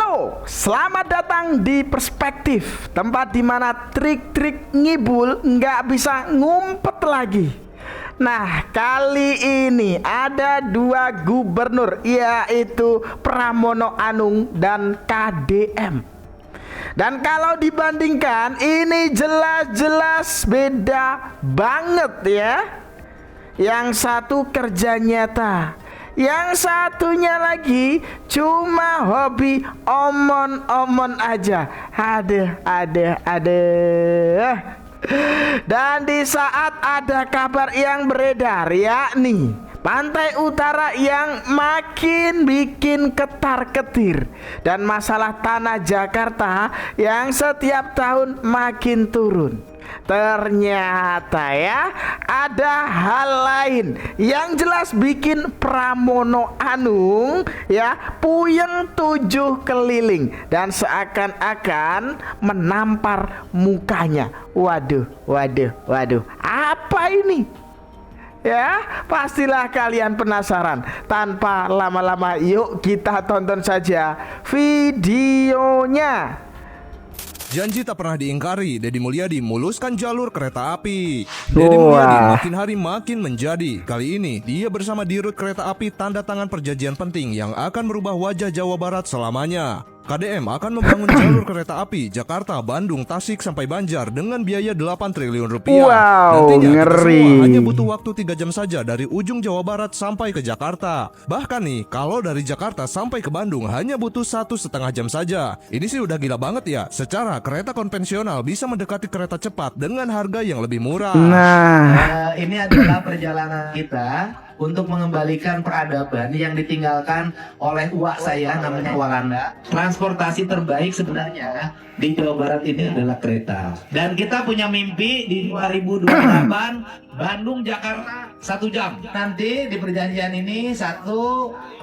Halo, selamat datang di Perspektif, tempat dimana trik-trik ngibul nggak bisa ngumpet lagi. Nah, kali ini ada dua gubernur, yaitu Pramono Anung dan KDM. Dan kalau dibandingkan, ini jelas-jelas beda banget ya. Yang satu kerja nyata, yang satunya lagi cuma hobi omon-omon aja. Aduh. Dan di saat ada kabar yang beredar, yakni pantai utara yang makin bikin ketar-ketir, dan masalah tanah Jakarta yang setiap tahun makin turun. Ternyata ya ada hal lain yang jelas bikin Pramono Anung ya puyeng tujuh keliling dan seakan-akan menampar mukanya. Waduh, apa ini? Ya, pastilah kalian penasaran. Tanpa lama-lama, yuk kita tonton saja videonya. Janji tak pernah diingkari, Deddy Mulyadi muluskan jalur kereta api. Deddy Mulyadi makin hari makin menjadi. Kali ini dia bersama Dirut Kereta Api tanda tangan perjanjian penting yang akan merubah wajah Jawa Barat selamanya. KDM akan membangun jalur kereta api Jakarta, Bandung, Tasik sampai Banjar dengan biaya 8 triliun rupiah. Nantinya kita semua hanya butuh waktu 3 jam saja dari ujung Jawa Barat sampai ke Jakarta. Bahkan nih, kalau dari Jakarta sampai ke Bandung hanya butuh 1,5 jam saja. Ini sih udah gila banget ya. Secara kereta konvensional bisa mendekati kereta cepat dengan harga yang lebih murah. Ini adalah perjalanan kita untuk mengembalikan peradaban yang ditinggalkan oleh uak saya namanya Walanda. Transportasi terbaik sebenarnya di Jawa Barat ini adalah kereta. Dan kita punya mimpi di 2028 Bandung Jakarta 1 jam. Nanti di perjanjian ini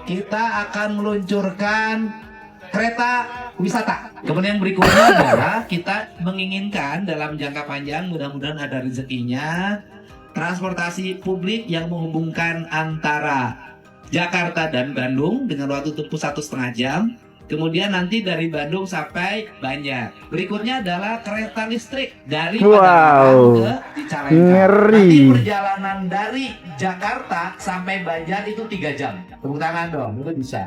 kita akan meluncurkan kereta wisata. Kemudian berikutnya adalah kita menginginkan dalam jangka panjang, mudah-mudahan ada rezekinya, transportasi publik yang menghubungkan antara Jakarta dan Bandung dengan waktu tempuh 1,5 jam. Kemudian nanti dari Bandung sampai Banjar. Berikutnya adalah kereta listrik dari Padalarang ke Cicalengka. Nanti perjalanan dari Jakarta sampai Banjar itu 3 jam. Tepuk tangan dong, itu bisa.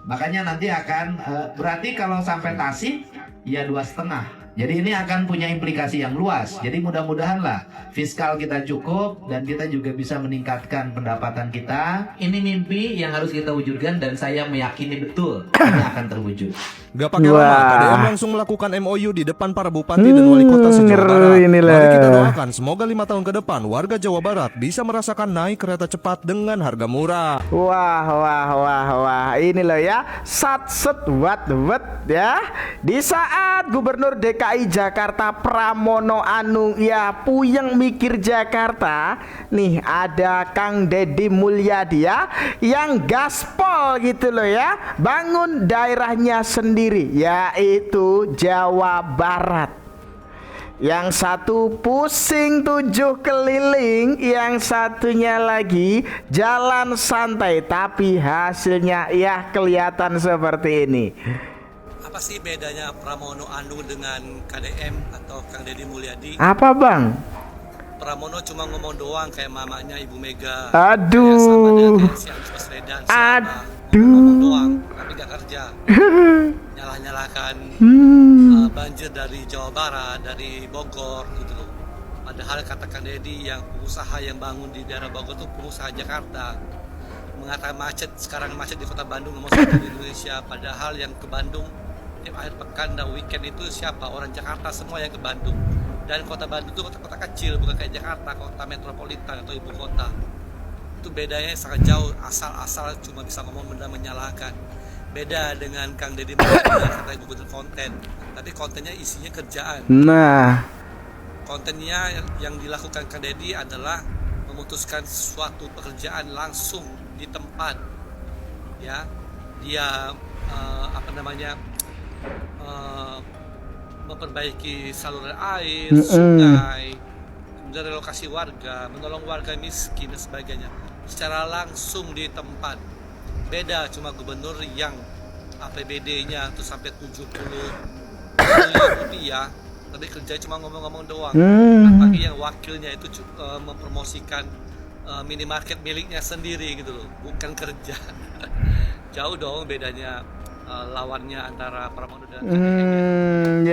Makanya nanti akan berarti kalau sampai Tasik ya 2,5. Jadi ini akan punya implikasi yang luas. Jadi mudah-mudahan lah fiskal kita cukup dan kita juga bisa meningkatkan pendapatan kita. Ini mimpi yang harus kita wujudkan dan saya meyakini betul ini akan terwujud. Gak pakai lama, KDM langsung melakukan MOU di depan para bupati dan wali kota se-Jawa Barat. Mari kita doakan semoga 5 tahun ke depan warga Jawa Barat bisa merasakan naik kereta cepat dengan harga murah. Wah, ini loh ya, sat-set wat ya. Di saat Gubernur DKI Jakarta Pramono Anung ya puyeng mikir Jakarta, nih ada Kang Deddy Mulyadi ya yang gaspol gitu loh ya, bangun daerahnya sendiri yaitu Jawa Barat. Yang satu pusing 7 keliling, yang satunya lagi jalan santai, tapi hasilnya ya kelihatan seperti ini. Apa sih bedanya Pramono Anung dengan KDM atau Kang Deddy Mulyadi? Apa bang? Pramono cuma ngomong doang kayak mamanya Ibu Mega. Aduh. Sama dengan si Anies Baswedan. Ngomong doang tapi gak kerja. Nyalah-nyalahkan banjir dari Jawa Barat, dari Bogor gitu loh. Padahal kata Kang Deddy yang pengusaha yang bangun di daerah Bogor itu pengusaha Jakarta. Mengatakan macet, sekarang macet di kota Bandung nomor 1 di Indonesia. Padahal yang ke Bandung tiap akhir pekan dan weekend itu siapa? Orang Jakarta semua yang ke Bandung. Dan kota Bandung itu kota-kota kecil, bukan kayak Jakarta, kota metropolitan atau ibu kota. Itu bedanya sangat jauh, asal-asal cuma bisa ngomong benda menyalahkan. Beda dengan Kang Deddy Mulyadi katanya gubernur konten, tapi kontennya isinya kerjaan. Nah, kontennya yang dilakukan Kang Deddy adalah memutuskan suatu pekerjaan langsung di tempat. Ya, dia memperbaiki saluran air, sungai, kemudian relokasi warga, menolong warga miskin dan sebagainya secara langsung di tempat. Beda cuma gubernur yang APBD-nya tuh sampai 70 triliun rupiah, tapi kerja cuma ngomong-ngomong doang. Apalagi yang wakilnya itu mempromosikan minimarket miliknya sendiri gitu loh, bukan kerja. Jauh dong bedanya lawannya antara Pramono dan KDM.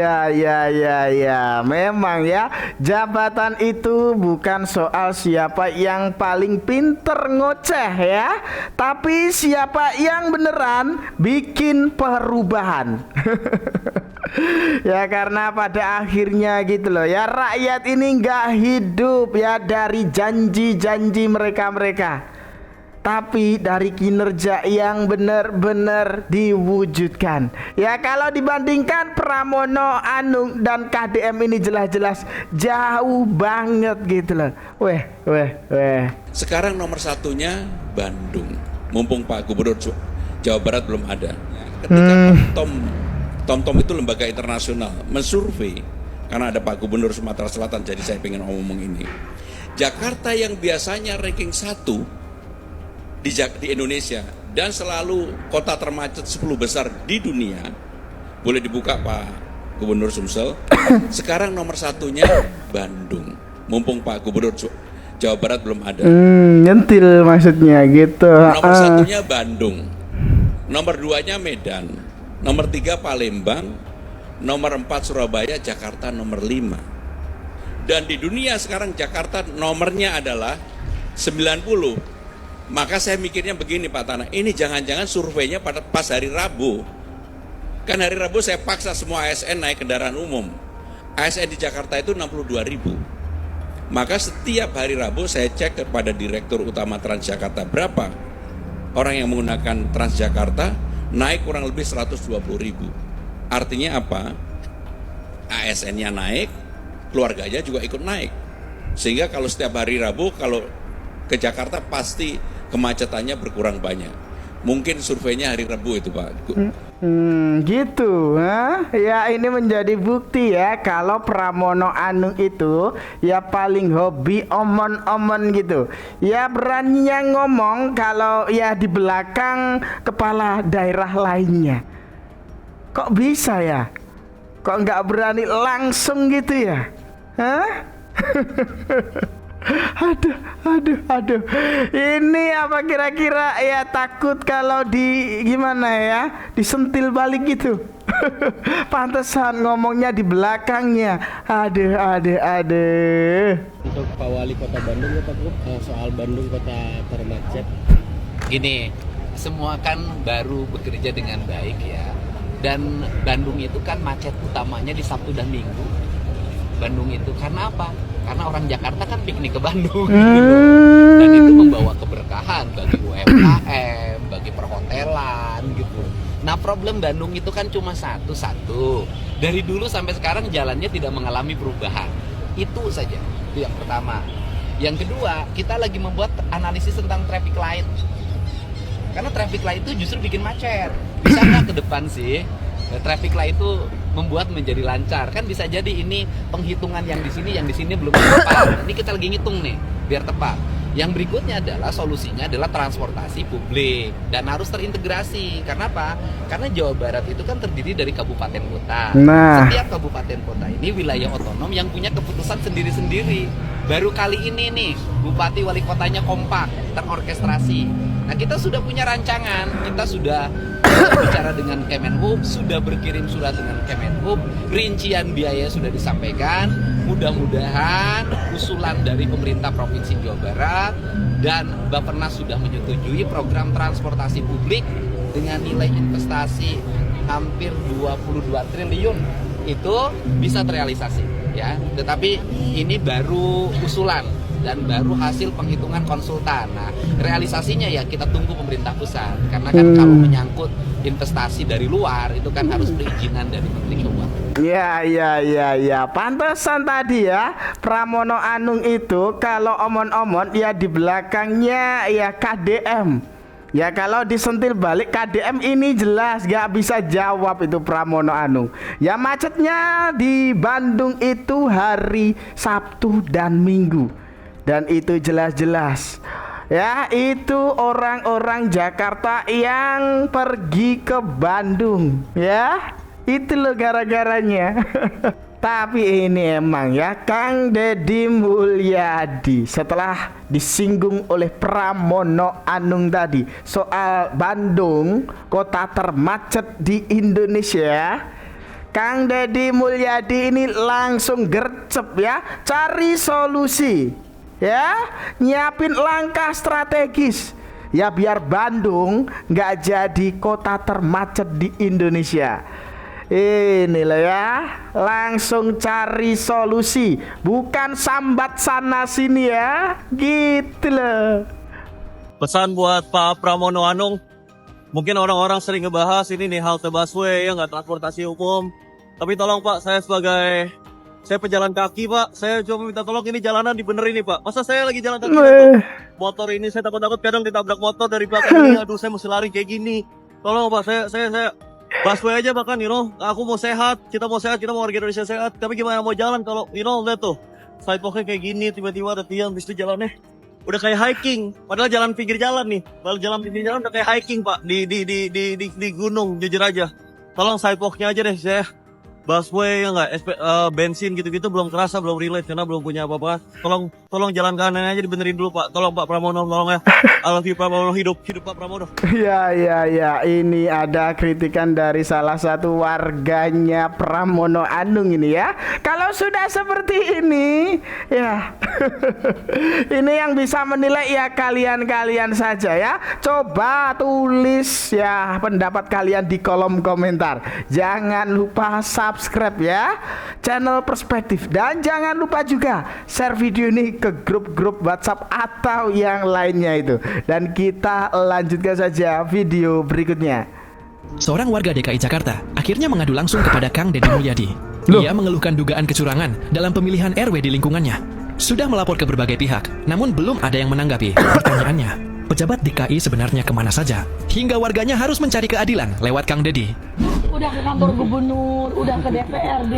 Ya, memang ya, jabatan itu bukan soal siapa yang paling pinter ngoceh ya, tapi siapa yang beneran bikin perubahan. Ya karena pada akhirnya gitu loh ya, rakyat ini nggak hidup ya dari janji-janji mereka, tapi dari kinerja yang benar-benar diwujudkan. Ya kalau dibandingkan Pramono Anung dan KDM ini jelas-jelas jauh banget gitu loh. Weh. Sekarang nomor satunya Bandung. Mumpung Pak Gubernur Jawa Barat belum ada. Ketika TomTom itu lembaga internasional mensurvei, karena ada Pak Gubernur Sumatera Selatan, jadi saya pengen ngomong ini. Jakarta yang biasanya ranking 1 di Indonesia dan selalu kota termacet 10 besar di dunia, boleh dibuka Pak Gubernur Sumsel, sekarang nomor satunya Bandung. Mumpung Pak Gubernur Jawa Barat belum ada. Nyentil maksudnya gitu. Nomor satunya Bandung, nomor 2-nya Medan, nomor 3 Palembang, nomor 4 Surabaya, Jakarta nomor 5. Dan di dunia sekarang Jakarta nomornya adalah 90. Maka saya mikirnya begini Pak Tanah, ini jangan-jangan surveinya pas hari Rabu. Kan hari Rabu saya paksa semua ASN naik kendaraan umum. ASN di Jakarta itu 62.000. Maka setiap hari Rabu saya cek kepada Direktur Utama Transjakarta berapa orang yang menggunakan Transjakarta, naik kurang lebih 120.000. Artinya apa? ASN-nya naik, keluarganya juga ikut naik. Sehingga kalau setiap hari Rabu kalau ke Jakarta pasti kemacetannya berkurang banyak. Mungkin surveinya hari Rabu itu Pak. Gitu. Ya ini menjadi bukti ya kalau Pramono Anung itu ya paling hobi omon-omon gitu. Ya beraninya ngomong kalau ya di belakang kepala daerah lainnya. Kok bisa ya? Kok nggak berani langsung gitu ya? Aduh. Ini apa kira-kira ya, takut kalau gimana ya, disentil balik gitu. Pantesan ngomongnya di belakangnya. Aduh. Untuk Pak Wali Kota Bandung ya Pak Gub, soal Bandung kota termacet. Gini, semua kan baru bekerja dengan baik ya. Dan Bandung itu kan macet utamanya di Sabtu dan Minggu. Bandung itu karena apa? Karena orang Jakarta kan piknik ke Bandung gitu. Dan itu membawa keberkahan bagi UMKM, bagi perhotelan gitu. Nah problem Bandung itu kan cuma satu. Dari dulu sampai sekarang jalannya tidak mengalami perubahan. Itu saja, itu yang pertama. Yang kedua, kita lagi membuat analisis tentang traffic light. Karena traffic light itu justru bikin macet. Bisa nggak ke depan sih traffic light itu membuat menjadi lancar? Kan bisa jadi ini penghitungan yang di sini belum tepat. Ini kita lagi ngitung nih biar tepat. Yang berikutnya adalah solusinya adalah transportasi publik dan harus terintegrasi. Karena apa? Karena Jawa Barat itu kan terdiri dari kabupaten kota. Setiap kabupaten kota ini wilayah otonom yang punya keputusan sendiri-sendiri. Baru kali ini nih bupati wali kotanya kompak, terorkestrasi. Nah kita sudah punya rancangan, kita sudah bicara dengan Kemenhub, sudah berkirim surat dengan Kemenhub, rincian biaya sudah disampaikan. Mudah-mudahan usulan dari pemerintah Provinsi Jawa Barat dan Bappenas sudah menyetujui program transportasi publik dengan nilai investasi hampir 22 triliun itu bisa terrealisasi ya. Tetapi ini baru usulan dan baru hasil penghitungan konsultan. Nah, realisasinya ya kita tunggu pemerintah pusat. Karena kan kalau menyangkut investasi dari luar itu kan harus perizinan dari Menteri Keuangan. Ya. Pantesan tadi ya Pramono Anung itu kalau omon-omon ya di belakangnya ya KDM. Ya kalau disentil balik KDM ini jelas gak bisa jawab itu Pramono Anung. Ya macetnya di Bandung itu hari Sabtu dan Minggu. Dan itu jelas-jelas Ya, itu orang-orang Jakarta yang pergi ke Bandung, ya. Itu loh gara-garanya. Tapi ini emang ya, Kang Deddy Mulyadi setelah disinggung oleh Pramono Anung tadi soal Bandung, kota termacet di Indonesia, Kang Deddy Mulyadi ini langsung gercep ya, cari solusi. Ya, nyiapin langkah strategis ya biar Bandung nggak jadi kota termacet di Indonesia. Inilah ya, langsung cari solusi, bukan sambat sana sini ya, gitu loh. Pesan buat Pak Pramono Anung, mungkin orang-orang sering ngebahas ini nih halte busway ya, nggak transportasi umum. Tapi tolong Pak, saya pejalan kaki Pak, saya cuma minta tolong ini jalanan dibenerin nih Pak. Masa saya lagi jalan kaki motor ini saya takut-takut kadang ditabrak motor dari belakang ini, aduh saya mesti lari kayak gini. Tolong Pak, saya busway aja bahkan, aku mau sehat, kita mau warga Indonesia sehat. Tapi gimana mau jalan kalau, lihat tuh, sidewalknya kayak gini, tiba-tiba ada tiang, habis itu jalannya udah kayak hiking. Padahal jalan pinggir jalan nih, padahal jalan pinggir jalan udah kayak hiking Pak, di gunung, jujur aja. Tolong sidewalknya aja deh, saya busway ya nggak, bensin gitu-gitu belum kerasa, belum relate karena belum punya apa-apa. Tolong jalan kanan aja dibenerin dulu Pak. Tolong Pak Pramono, tolong ya. I love you Pramono, hidup Pak Pramono. Ya, ini ada kritikan dari salah satu warganya Pramono Anung ini ya. Kalau sudah seperti ini, ya ini yang bisa menilai ya kalian-kalian saja ya. Coba tulis ya pendapat kalian di kolom komentar. Jangan lupa subscribe ya channel Perspektif, dan jangan lupa juga share video ini ke grup-grup WhatsApp atau yang lainnya itu. Dan kita lanjutkan saja video berikutnya. Seorang warga DKI Jakarta akhirnya mengadu langsung kepada Kang Deddy Mulyadi. Ia mengeluhkan dugaan kecurangan dalam pemilihan RW di lingkungannya. Sudah melapor ke berbagai pihak, namun belum ada yang menanggapi pertanyaannya. Pejabat DKI sebenarnya kemana saja? Hingga warganya harus mencari keadilan lewat Kang Deddy. Udah ke kantor gubernur, udah ke DPRD,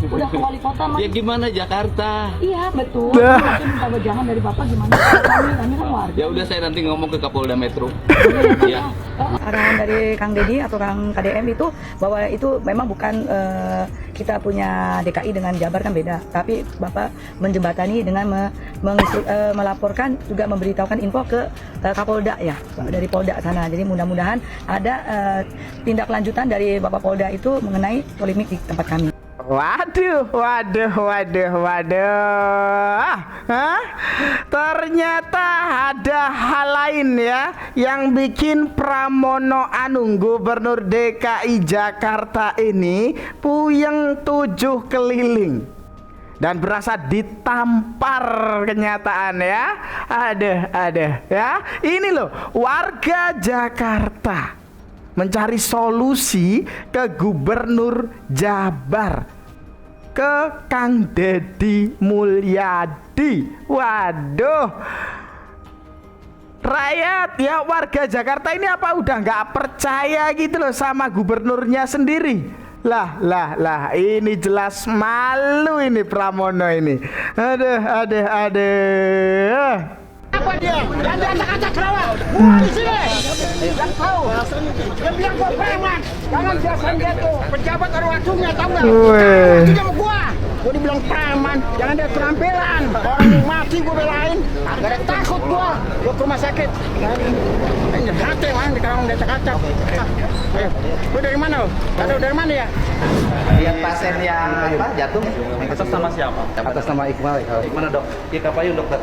udah ke wali kota. Ya gimana Jakarta? Iya betul. Mungkin minta wejangan dari Bapak gimana? Kami kan warga. Ya udah saya nanti ngomong ke Kapolda Metro. Ya. Arahan dari Kang Deddy atau Kang KDM itu bahwa itu memang bukan kita punya DKI dengan Jabar kan beda. Tapi Bapak menjembatani dengan melaporkan, juga memberitahukan info ke Kapolda ya, dari Polda sana. Jadi mudah-mudahan ada tindak lanjutan dari Bapak Polda itu mengenai polemik di tempat kami. Waduh. Hah? Ternyata ada hal lain ya yang bikin Pramono Anung, Gubernur DKI Jakarta ini puyeng 7 keliling dan berasa ditampar kenyataan ya. Ada ya. Ini loh, warga Jakarta mencari solusi ke Gubernur Jabar, ke Kang Deddy Mulyadi. Waduh, rakyat ya, warga Jakarta ini apa udah nggak percaya gitu loh sama gubernurnya sendiri. Lah, ini jelas malu ini Pramono ini. Aduh. Apa dia? Yang diacak-acak kelawar. Gua di sini. Yang tahu. Dia bilang gua preman. Jangan biasain dia tuh. Pejabat orang atunya, tahu nggak? Itu sama gua. Gua dibilang preman. Jangan ada kerampilan. Orang yang mati gua belain. Gak ada takut gua. Gua ke rumah sakit. Ini hati man di kalang diacak-acak. Ayo. Lu dari mana lu? Tahu dari mana ya? Yang pasien yang jatuh atas nama siapa? Atas nama Iqbal. Gimana dok? Ya kapayun dokter.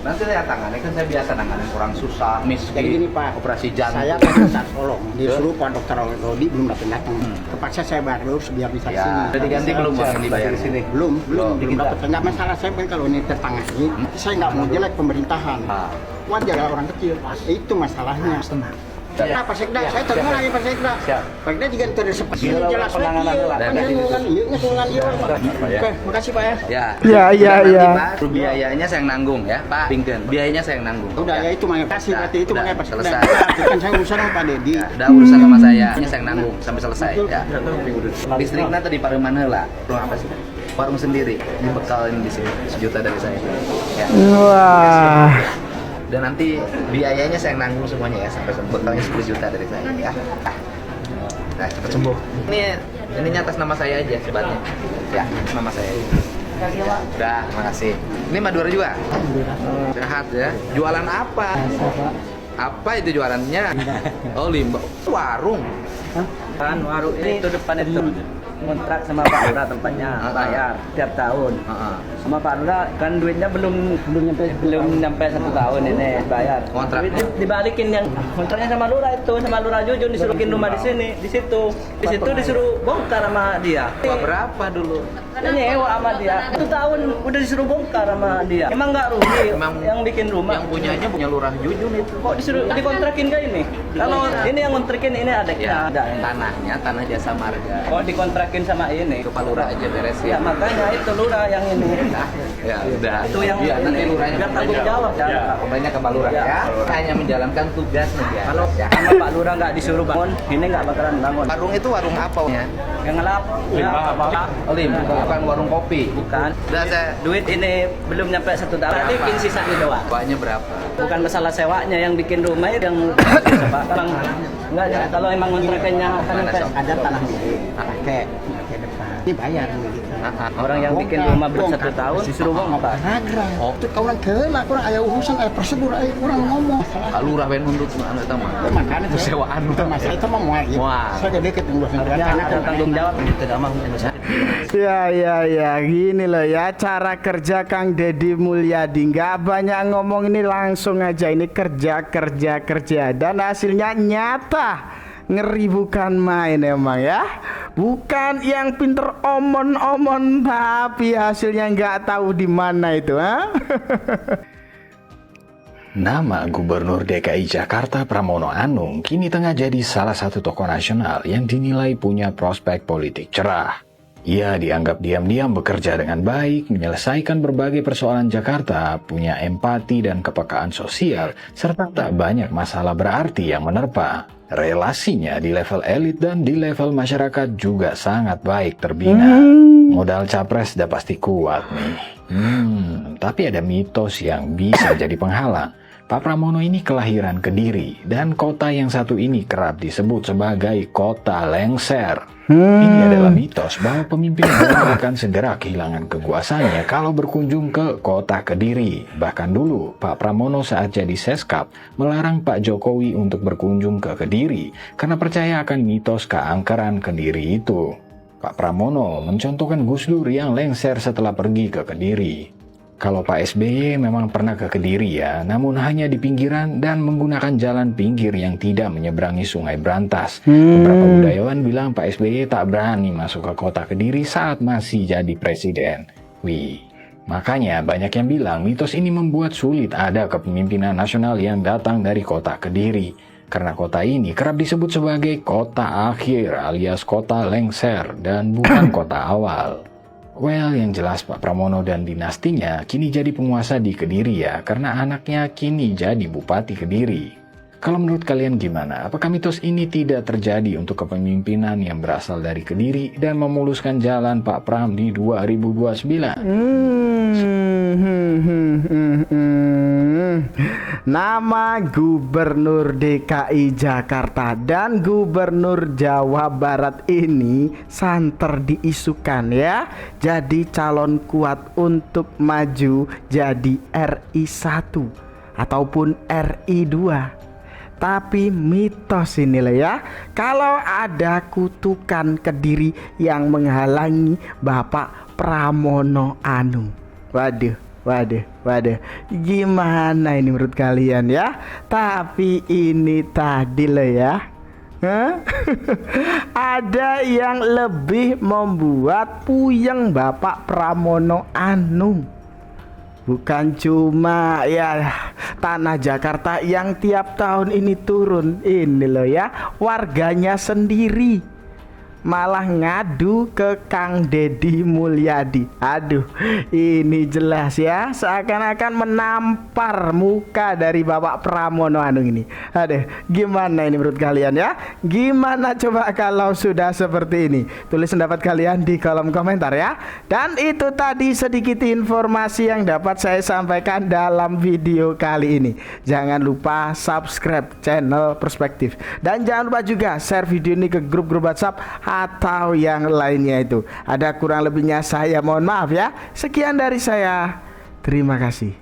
Nanti lihat tangannya, kan saya biasa nanganin orang susah, Kayak gini Pak, operasi jantung. saya kan minta tolong, disuruh Pak Dokter Rodi belum datang. Terpaksa saya bayar dulu biar bisa Ya, sini. udah diganti belum Bang dibayar di sini? Belum Kita. dapat. Enggak masalah, saya kan kalau ini tertangani, saya nggak mau jelek pemerintahan. Wajar orang kecil, itu masalahnya. Nah, Pak Sekda, saya terima lagi Pak Sekda. Pak Sekda juga terus seperti ini jelas lagi. Oke, makasih Pak ya. Ya. Pak, biayanya saya yang nanggung ya, Pak. Pingken. Biayanya saya yang nanggung. Udah ya itu makanya kasih berarti itu makanya Pak Sekda. Selesai. Kan saya urusan sama Pak Deddy. Ya, udah urusan sama saya yang nanggung sampai selesai ya. Listriknya tadi Pareman heula. Apa sih? warung sendiri. Ini bekal ini di sini 1 juta dari saya. Ya. Wah. Dan nanti biayanya saya yang nanggung semuanya ya, sampai bekalnya 10 juta dari saya ya. Nah, cepat sembuh. Ini atas nama saya aja sebatnya. Ya, nama saya. Udah, makasih. Ini Madura juga? Sehat ya. Jualan apa? Apa itu jualannya? Oh, limbah. Warung. Kan warung ini itu depan itu kontrak sama Pak Lurah tempatnya, bayar tiap tahun. Sama Pak Lurah kan duitnya belum nyampe 1 tahun ini bayar. Kontrak dibalikin yang kontraknya sama Lurah itu, sama Lurah Jujun disuruh bikin rumah di sini, di situ disuruh bongkar sama dia. Berapa dulu? Nyewa sama dia. 1 tahun udah disuruh bongkar sama dia. Emang nggak rugi yang bikin rumah? Yang punyanya punya Lurah Jujun itu. Kok disuruh dikontrakin kayak ini? Kalau ini yang kontrakin ini adeknya. Tanahnya tanah jasa marga. Kok dikontrakin sama ini? Ke Pak Lurah aja beres Ya makanya itu Lurah yang ini. Ya udah. Itu yang nanti Lurahnya biar tanggung jawab. Komplainnya ke Pak Lurah ya. Hanya menjalankan tugasnya dia. Kalau sama Pak Lurah nggak disuruh bangun, ini nggak bakalan bangun. Warung itu warung apa ya? Yang ngelap. Limbah. Bukan warung kopi. Bukan. Udah saya Duit ini belum nyampe 1 tahun. Berarti bikin sisanya doang. Bawanya berapa? Bukan masalah sewanya yang bikin rumah yang enggak ya, kalau emang kontrakannya kan ada tanah milik. Pakai depan. Dibayar gitu. Orang yang bikin rumah belum 1 tahun disuruh bongkar. Oh, itu kaulah keula kurang aya urusan aya prosedur aya kurang ngomong. Pak Lurah ben untuk anu eta mah. Makanya Sewaan itu masalah itu mah moal. Saya deket dengan Karena ada tanggung jawab itu mah Indonesia. Ya, gini loh ya cara kerja Kang Deddy Mulyadi. Nggak banyak ngomong, ini langsung aja, ini kerja dan hasilnya nyata. Ngeri bukan main emang ya. Bukan yang pinter omon-omon, tapi hasilnya nggak tahu di mana itu, ha? Nama Gubernur DKI Jakarta Pramono Anung kini tengah jadi salah satu tokoh nasional yang dinilai punya prospek politik cerah. Ia dianggap diam-diam bekerja dengan baik, menyelesaikan berbagai persoalan Jakarta, punya empati dan kepekaan sosial, serta tak banyak masalah berarti yang menerpa. Relasinya di level elit dan di level masyarakat juga sangat baik terbina. Modal capres udah pasti kuat nih. Tapi ada mitos yang bisa jadi penghalang. Pak Pramono ini kelahiran Kediri, dan kota yang satu ini kerap disebut sebagai kota lengser. Ini adalah mitos bahwa pemimpin baru akan segera kehilangan kekuasaannya kalau berkunjung ke kota Kediri. Bahkan dulu, Pak Pramono saat jadi Seskap melarang Pak Jokowi untuk berkunjung ke Kediri karena percaya akan mitos keangkeran Kediri itu. Pak Pramono mencontohkan Gus Dur yang lengser setelah pergi ke Kediri. Kalau Pak SBY memang pernah ke Kediri ya, namun hanya di pinggiran dan menggunakan jalan pinggir yang tidak menyeberangi Sungai Brantas. Beberapa budayawan bilang Pak SBY tak berani masuk ke kota Kediri saat masih jadi presiden. Makanya banyak yang bilang mitos ini membuat sulit ada kepemimpinan nasional yang datang dari kota Kediri. Karena kota ini kerap disebut sebagai kota akhir alias kota lengser dan bukan kota awal. Well, yang jelas Pak Pramono dan dinastinya kini jadi penguasa di Kediri ya, karena anaknya kini jadi Bupati Kediri. Kalau menurut kalian gimana? Apakah mitos ini tidak terjadi untuk kepemimpinan yang berasal dari Kediri dan memuluskan jalan Pak Pram di 2029? Nama Gubernur DKI Jakarta dan Gubernur Jawa Barat ini santer diisukan ya, jadi calon kuat untuk maju jadi RI 1 ataupun RI 2. Tapi mitos inilah ya, kalau ada kutukan Kediri yang menghalangi Bapak Pramono Anung. Waduh, gimana ini menurut kalian ya? Tapi ini tadi loh ya, ada yang lebih membuat puyeng Bapak Pramono Anung. Bukan cuma ya tanah Jakarta yang tiap tahun ini turun, ini loh ya, warganya sendiri. malah ngadu ke Kang Deddy Mulyadi. Aduh, ini jelas ya, seakan-akan menampar muka dari Bapak Pramono Anung ini. Aduh, gimana ini menurut kalian ya? Gimana coba kalau sudah seperti ini? Tulis pendapat kalian di kolom komentar ya. Dan itu tadi sedikit informasi yang dapat saya sampaikan dalam video kali ini. Jangan lupa subscribe channel Perspektif, dan jangan lupa juga share video ini ke grup-grup WhatsApp atau yang lainnya itu. Ada kurang lebihnya saya mohon maaf ya. Sekian dari saya. Terima kasih.